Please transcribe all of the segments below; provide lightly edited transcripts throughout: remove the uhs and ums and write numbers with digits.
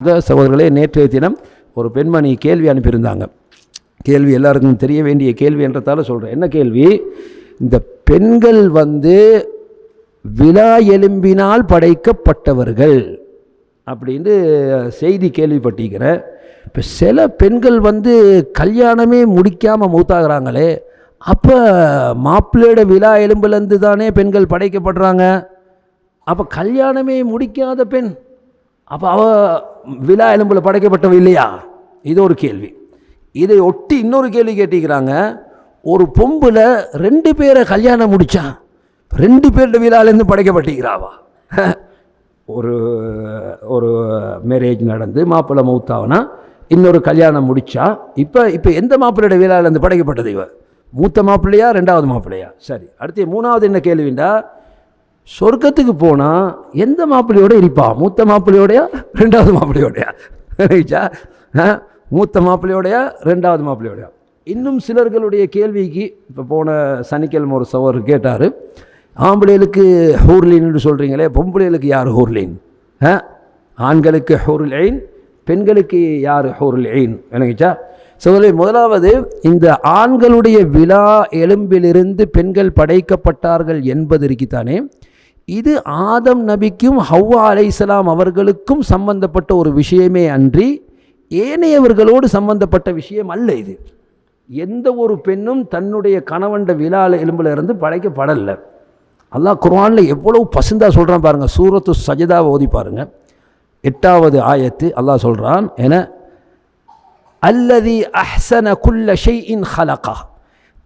சகோதரர்களே, நேற்றைய தினம் ஒரு பெண்மணி கேள்வி அனுப்பியிருந்தாங்க. கேள்வி எல்லாருக்கும் தெரிய வேண்டிய கேள்வி என்றதால சொல்கிறேன். என்ன கேள்வி? இந்த பெண்கள் விலா எலும்பினால் படைக்கப்பட்டவர்கள் அப்படின்னு செய்தி கேள்விப்பட்டிருக்கிறேன். இப்போ சில பெண்கள் கல்யாணமே முடிக்காமல் மூத்தாகிறாங்களே, அப்போ மாப்பிள்ளையோட விலா எலும்புலேருந்து தானே பெண்கள் படைக்கப்படுறாங்க. அப்போ கல்யாணமே முடிக்காத பெண் அப்போ விலா எலும்பில் படைக்கப்பட்டவ இல்லையா? இது ஒரு கேள்வி. இதை ஒட்டி இன்னொரு கேள்வி கேட்டிக்கிறாங்க. ஒரு பொம்புல 2 பேரை கல்யாணம் முடித்தா 2 பேருடைய விழாலேருந்து படைக்கப்பட்டிருக்கிறாவா? ஒரு ஒரு மேரேஜ் நடந்து மாப்பிள்ளை மௌத்தாவனா இன்னொரு கல்யாணம் முடித்தா இப்போ எந்த மாப்பிள்ளையோட விழாலேருந்து படைக்கப்பட்டது? இவ மூத்த மாப்பிள்ளையா 2வது மாப்பிள்ளையா? சரி, அடுத்து 3வது என்ன கேள்விண்டா, சொர்க்கத்துக்கு போனால் எந்த மாப்பிள்ளையோட இருப்பா? மூத்த மாப்பிள்ளையோடையா 2வது மாப்பிள்ளையோடையா? மூத்த மாப்பிள்ளையோடையா 2வது மாப்பிள்ளையோடையா? இன்னும் சிலர்களுடைய கேள்விக்கு இப்போ போன சனிக்கிழமை ஒரு சவர் கேட்டார், ஆம்பளைகளுக்கு ஹூர்லீன்னு சொல்கிறீங்களே, பொம்பளைகளுக்கு யார் ஹூர்லீன்? ஆண்களுக்கு ஹூருல் ஐன், பெண்களுக்கு யார் ஹூருல் ஐன்? விளங்கிச்சா? சோதரி, முதலாவது இந்த ஆண்களுடைய விலா எலும்பிலிருந்து பெண்கள் படைக்கப்பட்டார்கள் என்பது இருக்குத்தானே, இது ஆதம் நபிக்கும் ஹவ்வா அலைஹிஸ்ஸலாம் அவர்களுக்கும் சம்பந்தப்பட்ட ஒரு விஷயமே அன்றி ஏனையவர்களோடு சம்பந்தப்பட்ட விஷயம் அல்ல. இது எந்த ஒரு பெண்ணும் தன்னுடைய கணவண்ட விலா எலும்பில் இருந்து படைக்கப்படலை. அல்லாஹ் குர்ஆனில் எவ்வளவு பசுந்தா சொல்கிறான் பாருங்கள். சூரத்து சஜதாவை ஓதி பாருங்கள், 8வது ஆயத்து. அல்லாஹ் சொல்கிறான், என அல்லதி அஹ்ஸன குல்ல ஷைஇன் ஹலகா,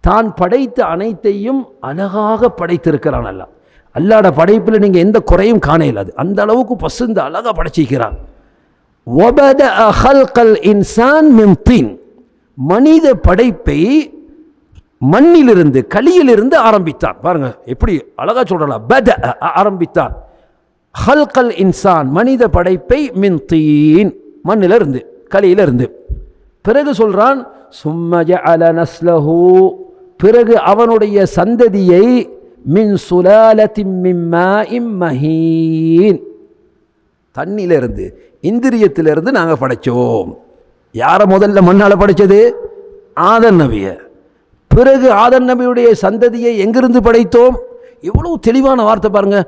தான் படைத்த அனைத்தையும் அழகாக படைத்திருக்கிறான். அல்லாஹ்வோட படைப்பில் நீங்கள் எந்த குறையும் காண இயலாது, அந்த அளவுக்கு பசுந்த அழகாக படைச்சிக்கிறான். வபதஅ ஹல்கல் இன்சான் மின் தீன், மனித படைப்பை மண்ணிலிருந்து களியிலிருந்து ஆரம்பித்தான். பாருங்க எப்படி அழகா சொல்றலாம். பதஅ ஆரம்பித்தான், ஹல்கல் இன்சான் மனித படைப்பை மின் தீன் மண்ணிலிருந்து களியிலிருந்து. பிறகு சொல்றான் சும்ம ஜஅல நஸ்லஹு, பிறகு அவனுடைய சந்ததியை மின் சுலாலத்தின் மின் மாஇன் மஹீன், தண்ணியிலிருந்து இந்திரியத்திலிருந்து நாங்கள் படைச்சோம். யாரை முதல்ல மண்ணால் படைச்சது? ஆதம் நபிய. பிறகு ஆதம் நபியுடைய சந்ததியை எங்கிருந்து படைத்தோம்? எவ்வளவு தெளிவான வார்த்தை பாருங்க.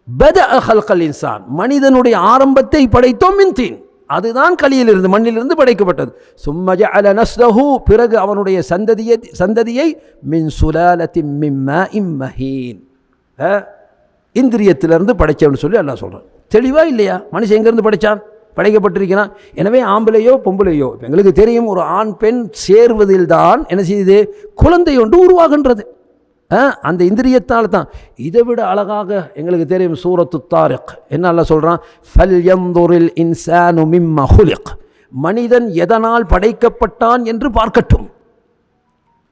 பதஅ ஹல்கல் இன்சான், மனிதனுடைய ஆரம்பத்தை படைத்தோம் மின் தீன், அதுதான் களியிலிருந்து மண்ணிலிருந்து படைக்கப்பட்டது. சும்ம ஜஅல நஸ்லஹு, பிறகு அவனுடைய சந்ததியை மின் சுலாலத்தின் மின் மாஇன் மஹீன், இந்திரியத்திலிருந்து படைச்சோம்னு சொல்லி அல்லாஹ் சொல்றான். தெளிவா இல்லையா? மனுஷன் எங்கிருந்து படைச்சான்? படைக்கப்பட்டிருக்கிறான். எனவே ஆம்பளையோ பொம்பளையோ, எங்களுக்கு தெரியும், ஒரு ஆண் பெண் சேர்வதில் தான் என்ன செய்யுது? குழந்தை ஒன்று உருவாகின்றது. அந்த இந்திரியத்தால் தான். இதை விட அழகாக எங்களுக்கு தெரியும் சூரத்து தாரிக் என்ன அல்லாஹ் சொல்றான், ஃபல்யன்துரில் இன்சானு மிம்ம ஹுலிக், மனிதன் எதனால் படைக்கப்பட்டான் என்று பார்க்கட்டும்.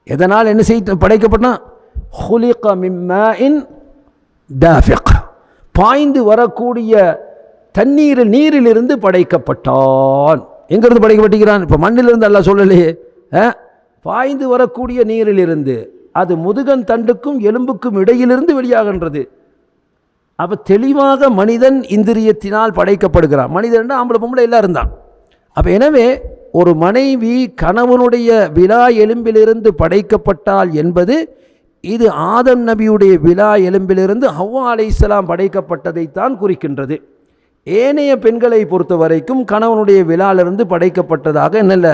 எதனால் என்ன செய்ய படைக்கப்பட்டான்? ஹுலிக மின் மாஇன் தாஃபிக், பாய்ந்து வரக்கூடிய நீரிலிருந்து படைக்கப்பட்டான். எங்கிருந்து படைக்கப்பட்டிருக்கிறான்? இப்போ மண்ணிலிருந்து அல்லாஹ் சொல்லலையே, பாய்ந்து வரக்கூடிய நீரிலிருந்து, அது முதுகன் தண்டுக்கும் எலும்புக்கும் இடையிலிருந்து வெளியாகின்றது. அப்போ தெளிவாக மனிதன் இந்திரியத்தினால் படைக்கப்படுகிறான். மனிதன் ஆம்பளை பொம்பளை எல்லாம் இருந்தான். அப்போ எனவே ஒரு மனைவி கணவனுடைய விலா எலும்பிலிருந்து படைக்கப்பட்டால் என்பது இது ஆதம் நபியுடைய விலா எலும்பிலிருந்து ஹவ்வா அலைஹிஸ்ஸலாம் படைக்கப்பட்டதைத்தான் குறிக்கின்றது. ஏனைய பெண்களை பொறுத்த வரைக்கும் கணவனுடைய விலாலிருந்து படைக்கப்பட்டதாக என்னல்ல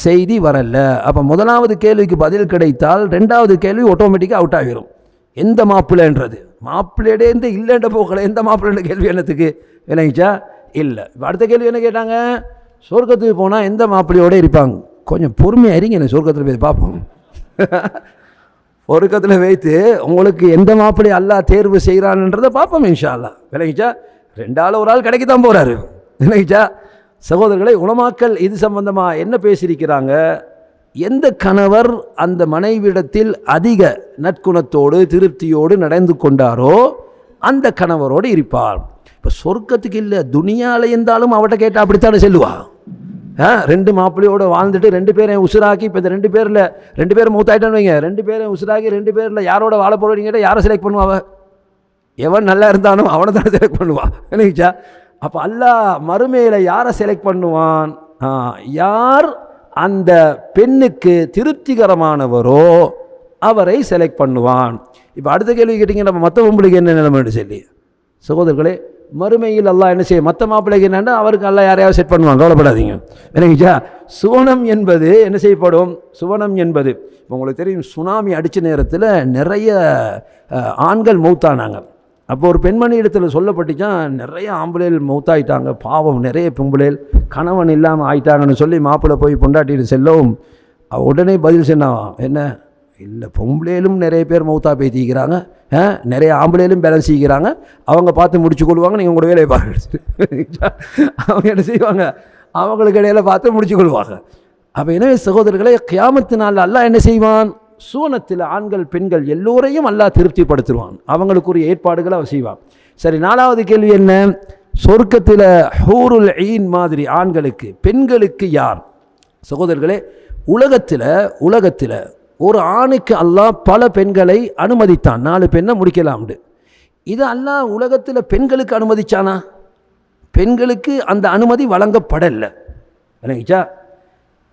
செய்தி வரல. அப்போ முதலாவது கேள்விக்கு பதில் கிடைத்தால் 2வது கேள்வி ஆட்டோமேட்டிக்காக அவுட் ஆகிரும். எந்த மாப்பிள்ளைன்றது? மாப்பிள்ளையிடேருந்து இல்லைன்ற போகல, எந்த மாப்பிள்ளைன்ற கேள்வி என்னத்துக்கு? விளங்கிச்சா? இல்லை. அடுத்த கேள்வி என்ன கேட்டாங்க? சொர்க்கத்துக்கு போனால் எந்த மாப்பிள்ளையோட இருப்பாங்க? கொஞ்சம் பொறுமையாக இருங்க, என்ன சொர்க்கத்தில் போய் பார்ப்போம். சொர்க்கத்தில் வைத்து உங்களுக்கு எந்த மாப்பிள்ளை அல்லாஹ் தேர்வு செய்கிறான்ன்றதை பார்ப்போம் இன்ஷா அல்லாஹ். விளங்கிச்சா? 2 ஒரு ஆள் கிடைக்கத்தான் போகிறாரு. விளங்கிச்சா? சகோதரர்களை, உலமாக்கள் இது சம்பந்தமாக என்ன பேசியிருக்கிறாங்க? எந்த கணவர் அந்த மனைவிடத்தில் அதிக நற்குணத்தோடு திருப்தியோடு நடந்து கொண்டாரோ அந்த கணவரோடு இருப்பார். இப்போ சொர்க்கத்துக்கு இல்லை, துனியாவில் இருந்தாலும் அவட்ட கேட்டால் அப்படித்தானே செல்லுவா. 2 மாப்பிள்ளையோடு வாழ்ந்துட்டு 2 பேரையும் உசுராக்கி, இப்போ இந்த 2 பேரில் 2 பேரும் மூத்தாயிட்டான்னு வைங்க, 2 பேரையும் உசுராக்கி 2 பேரில் யாரோட வாழ போகிறீங்க கேட்டால் யாரை செலக்ட் பண்ணுவாங்க? எவன் நல்லா இருந்தானோ அவனை தான் செலக்ட் பண்ணுவான். நினைச்சா? அப்போ அல்லாஹ் மறுமையில் யாரை செலக்ட் பண்ணுவான்? யார் அந்த பெண்ணுக்கு திருப்திகரமானவரோ அவரை செலக்ட் பண்ணுவான். இப்போ அடுத்த கேள்வி கேட்டிங்க, நம்ம மற்ற பொம்பளைக்கு என்ன நிலைமைன்னு சொல்லி. சகோதரர்களே, மறுமையில் அல்லாஹ் என்ன செய்ய, மற்ற மாப்பிள்ளைக்கு என்னன்னா அவருக்கு அல்லாஹ் யாரையாவது செட் பண்ணுவாங்க, கவலைப்படாதீங்க. விளங்கிச்சா? சுவனம் என்பது என்ன செய்யப்படும்? சுவனம் என்பது இப்போ உங்களுக்கு தெரியும், சுனாமி அடித்த நேரத்தில் நிறைய ஆண்கள் மௌத்தானாங்க. அப்போ ஒரு பெண்மணி இடத்துல சொல்லப்பட்டுச்சான், நிறைய ஆம்பளைகள் மௌத்தாயிட்டாங்க, பாவம் நிறைய பொம்பளைகள் கணவன் இல்லாமல் ஆயிட்டாங்கன்னு சொல்லி மாப்பிள்ளை போய் பொண்டாட்டிட்டு செல்லவும் உடனே பதில் சொன்னான், என்ன இல்லை, பொம்பளையிலும் நிறைய பேர் மௌத்தா பேத்திக்கிறாங்க, நிறைய ஆம்பளையிலும் பேலன்ஸ் செய்கிறாங்க, அவங்க பார்த்து முடிச்சு கொள்வாங்க, நீங்கள் உங்களோட வேலையை பாருங்க. அவங்க என்ன செய்வாங்க? அவங்களுக்கு இடையில பார்த்து முடிச்சு கொள்வாங்க. அப்போ எனவே சகோதரர்களே, கியாமத்து நாளில் அல்லாஹ் என்ன செய்வான்? சூனத்தில் ஆண்கள் பெண்கள் எல்லோரையும் அல்லாஹ் திருப்திப்படுத்துவான், அவங்களுக்குரிய ஏற்பாடுகளை அவன் செய்வான். சரி, 4வது கேள்வி என்ன? சொர்க்கத்தில் ஹூருல் ஈன் மாதிரி ஆண்களுக்கு பெண்களுக்கு யார்? சகோதரர்களே, உலகத்தில் ஒரு ஆணுக்கு அல்லாஹ் பல பெண்களை அனுமதித்தான், 4 பெண்ணை முடிக்கலாம்னு. இது அல்லாஹ் உலகத்தில் பெண்களுக்கு அனுமதிச்சானா? பெண்களுக்கு அந்த அனுமதி வழங்கப்படலை. விளங்கிச்சா?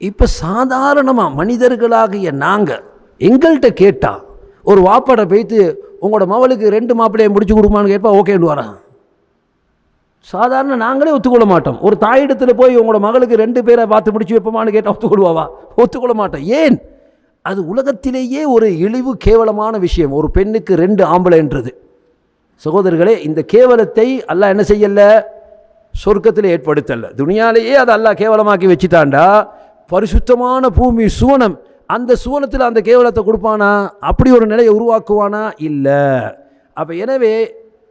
இப்போ சாதாரணமாக மனிதர்களாகிய நாங்கள் எங்கள்கிட்ட கேட்டால், ஒரு வாப்பாடை போய்த்து உங்களோட மவளுக்கு 2 மாப்பிள்ளையை முடிச்சு கொடுமான்னு கேட்பா, ஓகேன்னு வரான். சாதாரண நாங்களே ஒத்துக்கொள்ள மாட்டோம். ஒரு தாயிடத்தில் போய் உங்களோட மகளுக்கு 2 பேரை பார்த்து முடிச்சு வைப்போமான்னு கேட்டால் ஒத்துக்கொள்வாவா? ஒத்துக்கொள்ள மாட்டோம். ஏன்? அது உலகத்திலேயே ஒரு இழிவு கேவலமான விஷயம், ஒரு பெண்ணுக்கு 2 ஆம்பளைன்றது. சகோதரர்களே, இந்த கேவலத்தை அல்லாஹ் என்ன செய்யல? சொர்க்கத்தில் ஏற்படுத்தல. துனியாலேயே அதை அல்லாஹ் கேவலமாக்கி வச்சுட்டாண்டா, பரிசுத்தமான பூமி சுவனம், அந்த சுவனத்தில் அந்த கேவலத்தை கொடுப்பானா? அப்படி ஒரு நிலையை உருவாக்குவானா? இல்லை. அப்போ எனவே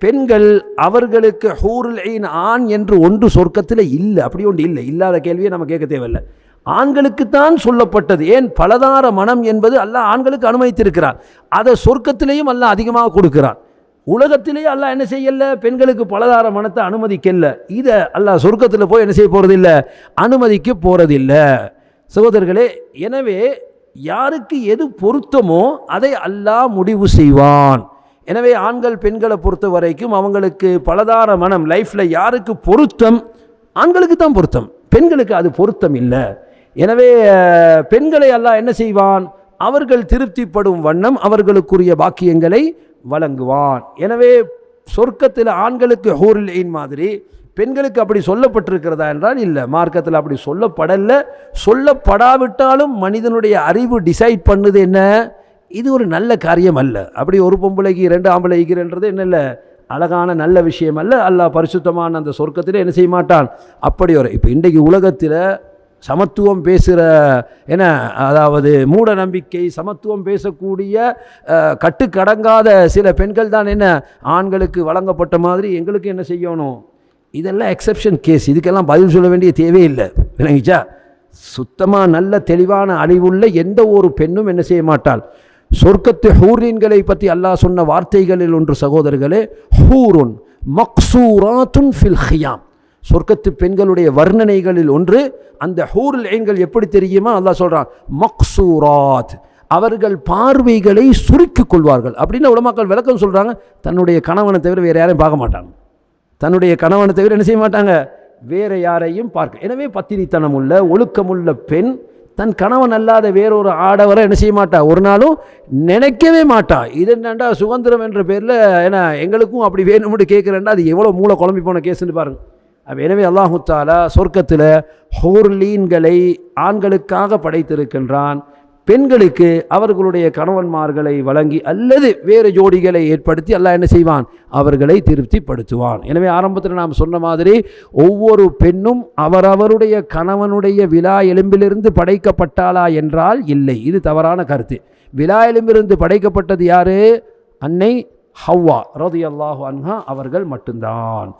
பெண்கள் அவர்களுக்கு ஹூருல் ஈன் ஆண் என்று ஒன்று சொர்க்கத்தில் இல்லை, அப்படி ஒன்று இல்லை. இல்லாத கேள்வியை நம்ம கேட்க தேவையில்லை. ஆண்களுக்குத்தான் சொல்லப்பட்டது. ஏன்? பலதார மனம் என்பது அல்லாஹ் ஆண்களுக்கு அனுமதித்திருக்கிறான், அதை சொர்க்கத்திலேயும் அல்லாஹ் அதிகமாக கொடுக்கிறான். உலகத்திலேயே அல்லாஹ் என்ன செய்யல? பெண்களுக்கு பலதார மனத்தை அனுமதிக்கல. இதை அல்லாஹ் சொர்க்கத்தில் போய் என்ன செய்ய போகிறதில்லை? அனுமதிக்க போகிறதில்லை. சகோதரர்களே, எனவே யாருக்கு எது பொருத்தமோ அதை அல்லாஹ் முடிவு செய்வான். எனவே ஆண்கள் பெண்களை பொறுத்த வரைக்கும் அவங்களுக்கு பலதார மனம் லைஃப்பில் யாருக்கு பொருத்தம்? ஆண்களுக்கு தான் பொருத்தம், பெண்களுக்கு அது பொருத்தம் இல்லை. எனவே பெண்களை அல்லாஹ் என்ன செய்வான்? அவர்கள் திருப்திப்படும் வண்ணம் அவர்களுக்குரிய பாக்கியங்களை வழங்குவான். எனவே சொர்க்கத்தில் ஆண்களுக்கு ஹூருல் ஈன் மாதிரி பெண்களுக்கு அப்படி சொல்லப்பட்டிருக்கிறதா என்றால் இல்லை, மார்க்கத்தில் அப்படி சொல்லப்படலை. சொல்லப்படாவிட்டாலும் மனிதனுடைய அறிவு டிசைட் பண்ணுது என்ன, இது ஒரு நல்ல காரியம் அல்ல. அப்படி ஒரு பொம்பளைக்கு 2 ஆம்பளைக்குன்றது என்ன இல்லை, அழகான நல்ல விஷயம் அல்ல. அல்லாஹ் பரிசுத்தமான அந்த சொர்க்கத்தில் என்ன செய்ய மாட்டான்? அப்படி ஒரு இப்போ இன்றைக்கு உலகத்தில் சமத்துவம் பேசுகிற என்ன, அதாவது மூட நம்பிக்கை, சமத்துவம் பேசக்கூடிய கட்டுக்கடங்காத சில பெண்கள் தான் என்ன, ஆண்களுக்கு வழங்கப்பட்ட மாதிரி எங்களுக்கு என்ன செய்யணும்? இதெல்லாம் எக்ஸெப்ஷன் கேஸ், இதுக்கெல்லாம் பதில் சொல்ல வேண்டிய தேவையில்லை. விளங்கிச்சா? சுத்தமாக நல்ல தெளிவான அறிவுள்ள எந்த ஒரு பெண்ணும் என்ன செய்ய மாட்டாள்? சொர்க்கத்து ஹூரீன்களை பற்றி அல்லாஹ் சொன்ன வார்த்தைகளில் ஒன்று சகோதரர்களே, ஹூருன் மக்சூராத்துன் ஃபில் ஹியாம். சொர்க்கத்து பெண்களுடைய வர்ணனைகளில் ஒன்று அந்த ஹூருல் ஈன்கள் எப்படி தெரியுமா? அல்லாஹ் சொல்கிறான், மக்சூராத், அவர்கள் பார்வைகளை சுருக்கிக் கொள்வார்கள். அப்படின்னு உலமாக்கள் விளக்கம் சொல்கிறாங்க. தன்னுடைய கணவனை தவிர வேறு யாரையும் பார்க்க மாட்டாங்க. தன்னுடைய கணவனை தவிர என்ன செய்ய மாட்டாங்க? வேறு யாரையும் பார்க்க. எனவே பத்தினித்தனம் உள்ள ஒழுக்கமுள்ள பெண் தன் கணவன் அல்லாத வேறொரு ஆடவரை என்ன செய்ய மாட்டா? ஒரு நாளும் நினைக்கவே மாட்டா. இது என்னண்டா சுதந்திரம் என்ற பேரில் ஏன்னா எங்களுக்கும் அப்படி வேணும்னு கேட்குறேன்டா, அது எவ்வளோ மூளை குழம்பி போன கேஸுன்னு பாருங்கள். எனவே அல்லாஹு தஆலா சொர்க்கத்தில் ஹூர்லீன்களை ஆண்களுக்காக படைத்திருக்கின்றான். பெண்களுக்கு அவர்களுடைய கணவன்மார்களை வழங்கி அல்லது வேறு ஜோடிகளை ஏற்படுத்தி அல்லாஹ் என்ன செய்வான்? அவர்களை திருப்திப்படுத்துவான். எனவே ஆரம்பத்தில் நாம் சொன்ன மாதிரி ஒவ்வொரு பெண்ணும் அவரவருடைய கணவனுடைய விலா எலும்பிலிருந்து படைக்கப்பட்டாளா என்றால் இல்லை, இது தவறான கருத்து. விலா எலும்பிலிருந்து படைக்கப்பட்டது யாரு? அன்னை ஹவ்வா ரலியல்லாஹு அன்ஹா அவர்கள் மட்டும்தான்.